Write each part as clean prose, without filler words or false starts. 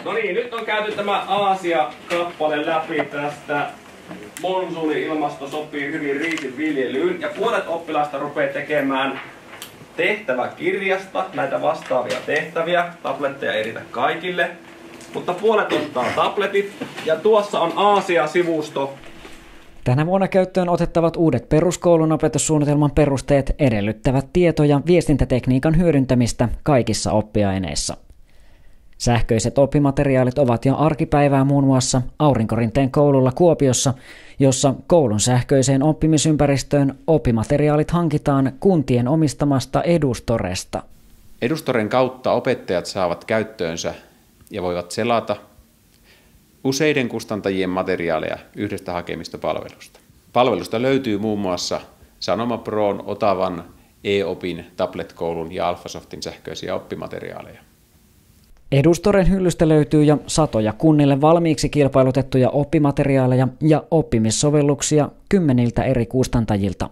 No niin, nyt on käyty tämä Aasia-kappale läpi tästä. Monsuuni-ilmasto sopii hyvin riisinviljelyyn ja puolet oppilaista rupeaa tekemään tehtäväkirjasta näitä vastaavia tehtäviä. Tabletteja ei riitä kaikille, mutta puolet ottaa tabletit ja tuossa on Aasia-sivusto. Tänä vuonna käyttöön otettavat uudet peruskoulun opetussuunnitelman perusteet edellyttävät tieto- ja viestintätekniikan hyödyntämistä kaikissa oppiaineissa. Sähköiset oppimateriaalit ovat jo arkipäivää muun muassa Aurinkorinteen koululla Kuopiossa, jossa koulun sähköiseen oppimisympäristöön oppimateriaalit hankitaan kuntien omistamasta Edustoresta. Edustoren kautta opettajat saavat käyttöönsä ja voivat selata useiden kustantajien materiaaleja yhdestä hakemistopalvelusta. Palvelusta löytyy muun muassa Sanoma Proon, Otavan, e-opin, Tablet-koulun ja Alphasoftin sähköisiä oppimateriaaleja. Edustoren hyllystä löytyy jo satoja kunnille valmiiksi kilpailutettuja oppimateriaaleja ja oppimissovelluksia 10 eri kustantajilta.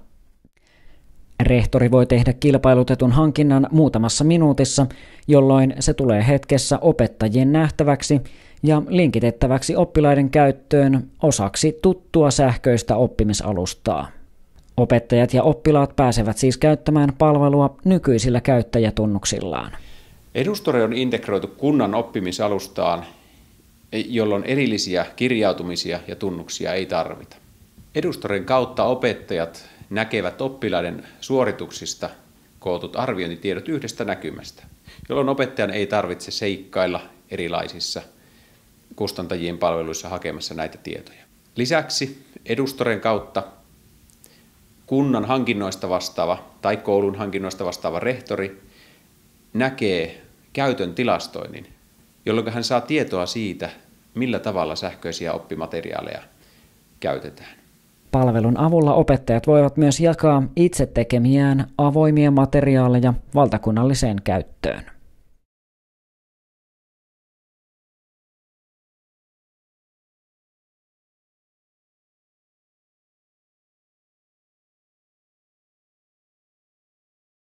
Rehtori voi tehdä kilpailutetun hankinnan muutamassa minuutissa, jolloin se tulee hetkessä opettajien nähtäväksi ja linkitettäväksi oppilaiden käyttöön osaksi tuttua sähköistä oppimisalustaa. Opettajat ja oppilaat pääsevät siis käyttämään palvelua nykyisillä käyttäjätunnuksillaan. Edustore on integroitu kunnan oppimisalustaan, jolloin erillisiä kirjautumisia ja tunnuksia ei tarvita. Edustoren kautta opettajat näkevät oppilaiden suorituksista kootut arviointitiedot yhdestä näkymästä, jolloin opettajan ei tarvitse seikkailla erilaisissa kustantajien palveluissa hakemassa näitä tietoja. Lisäksi Edustoren kautta kunnan hankinnoista vastaava tai koulun hankinnoista vastaava rehtori näkee käytön tilastoinnin, jolloin hän saa tietoa siitä, millä tavalla sähköisiä oppimateriaaleja käytetään. Palvelun avulla opettajat voivat myös jakaa itse tekemiään avoimia materiaaleja valtakunnalliseen käyttöön.